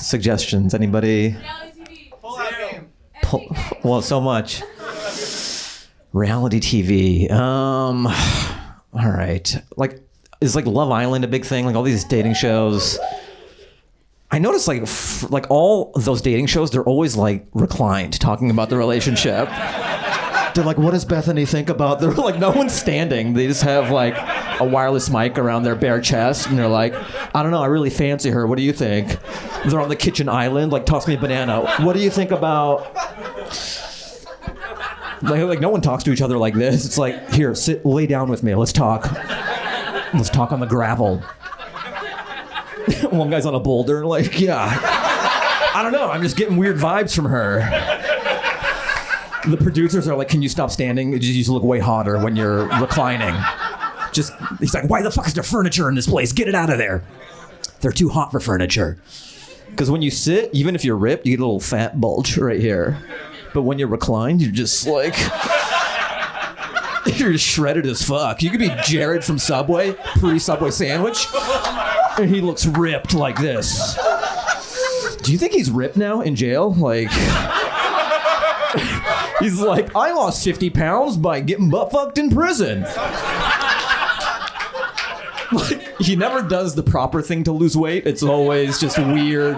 suggestions? Anybody? Reality TV. Well, so much. Reality TV. All right. Like, is like Love Island a big thing? Like all these dating shows. I noticed like all those dating shows, they're always like reclined talking about the relationship. They're like, what does Bethany think about? They're like, no one's standing. They just have like a wireless mic around their bare chest. And they're like, I don't know, I really fancy her. What do you think? They're on the kitchen island. Like, toss me a banana. What do you think about... Like no one talks to each other like this. It's like, here, lay down with me. Let's talk. Let's talk on the gravel. One guy's on a boulder, like, yeah. I don't know. I'm just getting weird vibes from her. The producers are like, can you stop standing? You just look way hotter when you're reclining. He's like, why the fuck is there furniture in this place? Get it out of there. They're too hot for furniture. Because when you sit, even if you're ripped, you get a little fat bulge right here. But when you're reclined, you're just like, you're just shredded as fuck. You could be Jared from Subway, pre-Subway sandwich, and he looks ripped like this. Do you think he's ripped now in jail? Like, he's like, I lost 50 pounds by getting butt fucked in prison. Like, he never does the proper thing to lose weight. It's always just weird.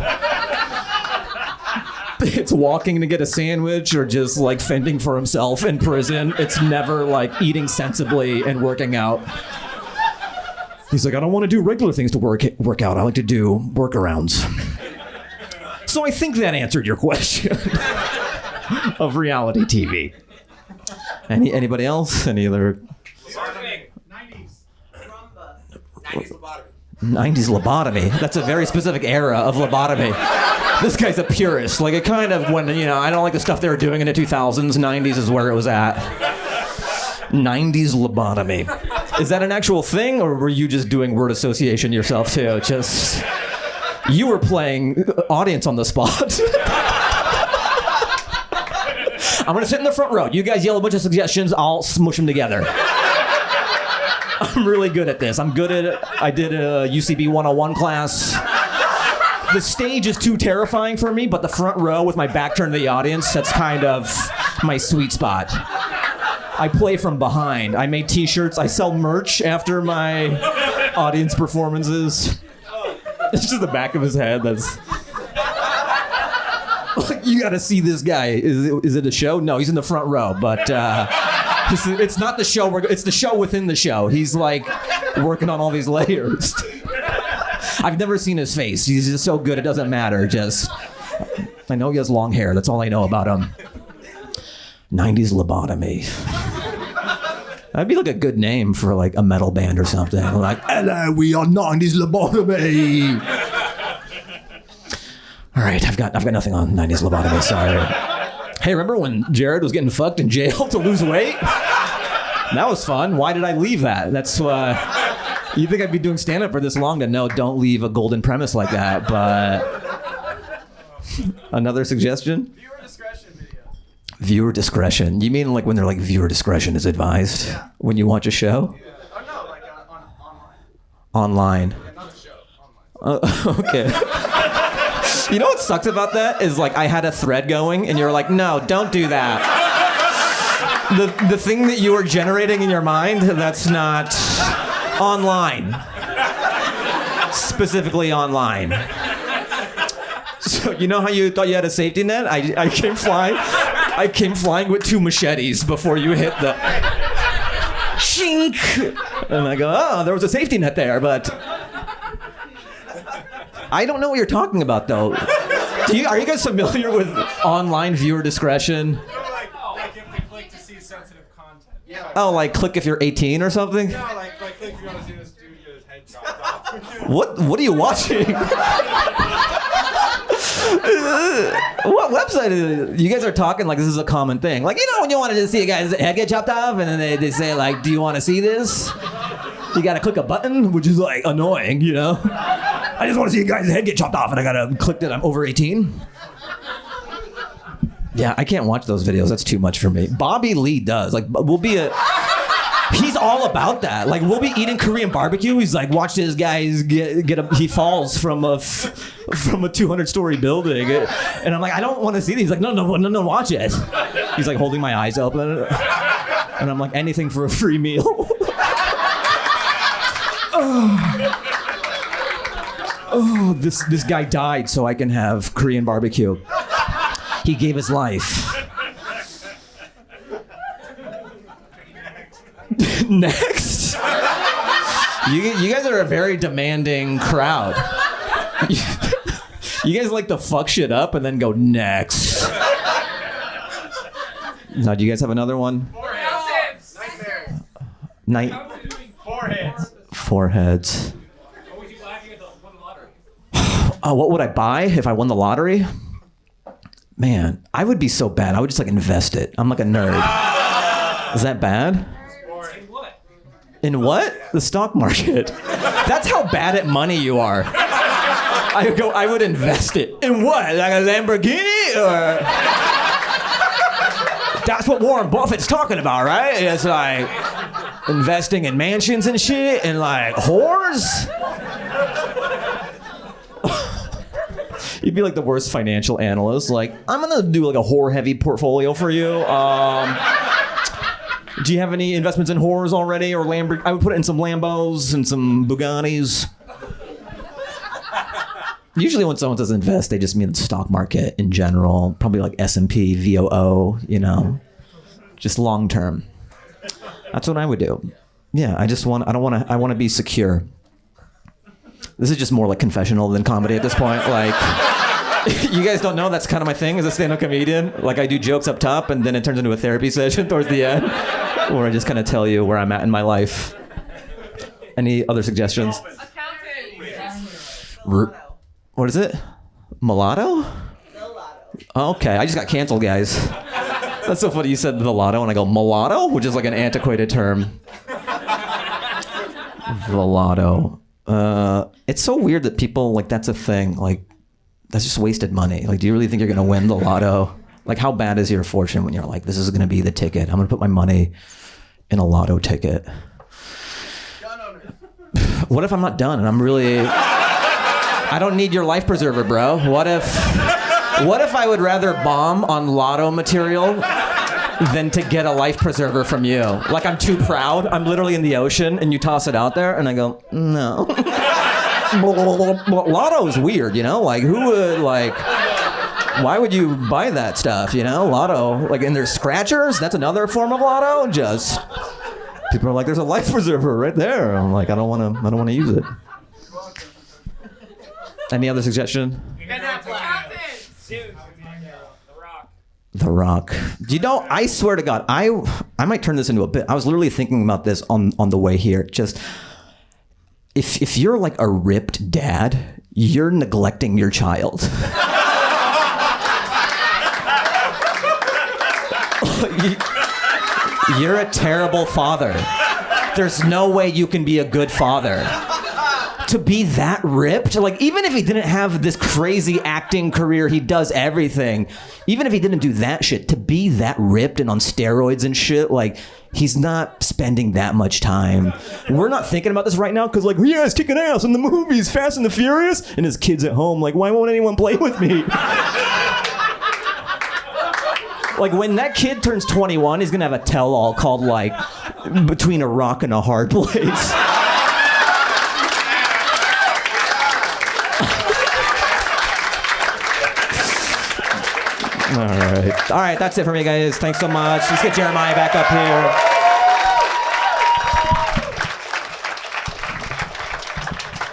It's walking to get a sandwich or just like fending for himself in prison. It's never like eating sensibly and working out. He's like, I don't want to do regular things to work out. I like to do workarounds. So I think that answered your question of reality TV. Anybody else? Any other? 90s. 90s lobotomy. 90s lobotomy. That's a very specific era of lobotomy. This guy's a purist. Like, it kind of, when, you know, I don't like the stuff they were doing in the 2000s. 90s is where it was at. 90s lobotomy. Is that an actual thing, or were you just doing word association yourself, too? Just, you were playing audience on the spot. I'm going to sit in the front row. You guys yell a bunch of suggestions. I'll smush them together. I'm really good at this. I did a UCB 101 class. The stage is too terrifying for me, but the front row with my back turned to the audience, that's kind of my sweet spot. I play from behind. I make t-shirts. I sell merch after my audience performances. It's just the back of his head. That's... You gotta see this guy. Is it a show? No, he's in the front row, but it's not the show. It's the show within the show. He's like working on all these layers. I've never seen his face. He's just so good, it doesn't matter. Just, I know he has long hair. That's all I know about him. 90s lobotomy. That'd be like a good name for like a metal band or something. Like, hello, we are 90s lobotomy. All right, I've got nothing on 90s lobotomy. Sorry. Hey, remember when Jared was getting fucked in jail to lose weight? That was fun. Why did I leave that? That's you think I'd be doing stand-up for this long to know don't leave a golden premise like that, but... Another suggestion? Viewer discretion video. Viewer discretion. You mean like when they're like, viewer discretion is advised? Yeah. When you watch a show? Yeah. Oh, no, like online. Online. Yeah, not the show. Online. Okay. You know what sucks about that is like I had a thread going and you're like, no, don't do that. The thing that you are generating in your mind, that's not online. Specifically online. So you know how you thought you had a safety net? I came flying with 2 machetes before you hit the shink. And I go, oh, there was a safety net there, but I don't know what you're talking about, though. Are you guys familiar with online viewer discretion? Like if you click to see sensitive content. Yeah. Oh, like click if you're 18 or something? No, like click if you want to see this dude get his head chopped off. What are you watching? What website is it? You guys are talking like this is a common thing. Like, you know when you wanted to see a guy's head get chopped off and then they say like, do you want to see this? You gotta click a button, which is like annoying, you know? I just want to see a guy's head get chopped off and I gotta click that I'm over 18. Yeah, I can't watch those videos. That's too much for me. Bobby Lee does. Like, we'll be at He's all about that. Like, we'll be eating Korean barbecue. He's like, watch this guy he falls from a 200-story building. And I'm like, I don't want to see these. He's like, no, watch it. He's like holding my eyes open. And I'm like, anything for a free meal. Oh, this guy died so I can have Korean barbecue. He gave his life. Next. You guys are a very demanding crowd. You guys like to fuck shit up and then go next. Now, do you guys have another one? Foreheads. Nightmares. Foreheads. Foreheads. Oh, what would I buy if I won the lottery? Man, I would be so bad. I would just like invest it. I'm like a nerd. Is that bad? In what? The stock market. That's how bad at money you are. I would invest it. In what? Like a Lamborghini? Or... That's what Warren Buffett's talking about, right? It's like investing in mansions and shit and like whores. You'd be like the worst financial analyst. Like, I'm gonna do like a whore-heavy portfolio for you. Do you have any investments in whores already, or Lamborghini? I would put it in some Lambos and some Bugattis. Usually, when someone says invest, they just mean the stock market in general. Probably like S&P, VOO. You know, just long term. That's what I would do. Yeah, I want to be secure. This is just more like confessional than comedy at this point. Like, you guys don't know that's kind of my thing as a stand-up comedian. Like, I do jokes up top, and then it turns into a therapy session towards the end, where I just kind of tell you where I'm at in my life. Any other suggestions? Accountant. What is it? Mulatto? Okay, I just got canceled, guys. That's so funny. You said the lotto, and I go mulatto, which is like an antiquated term. The lotto. It's so weird that people, like, that's a thing. Like, that's just wasted money. Like, do you really think you're going to win the lotto? Like, how bad is your fortune when you're like, this is going to be the ticket? I'm going to put my money in a lotto ticket. What if I'm not done and I'm really... I don't need your life preserver, bro. What if I would rather bomb on lotto material than to get a life preserver from you? Like, I'm too proud. I'm literally in the ocean and you toss it out there and I go, no. Lotto is weird, you know? Like, who would, like, why would you buy that stuff, you know? Lotto, like, and there's scratchers. That's another form of lotto. Just, people are like, there's a life preserver right there. I'm like, I don't want to use it. Any other suggestion? The Rock. You know, I swear to God, I might turn this into a bit. I was literally thinking about this on the way here. Just, if you're like a ripped dad, you're neglecting your child. You're a terrible father. There's no way you can be a good father. To be that ripped, like, even if he didn't have this crazy acting career, he does everything. Even if he didn't do that shit, to be that ripped and on steroids and shit, like, he's not spending that much time. We're not thinking about this right now because, like, yeah, he's kicking ass in the movies, Fast and the Furious, and his kids at home, like, why won't anyone play with me? Like, when that kid turns 21, he's gonna have a tell-all called, like, Between a Rock and a Hard Place. All right, that's it for me, guys. Thanks so much. Let's get Jeremiah back up here.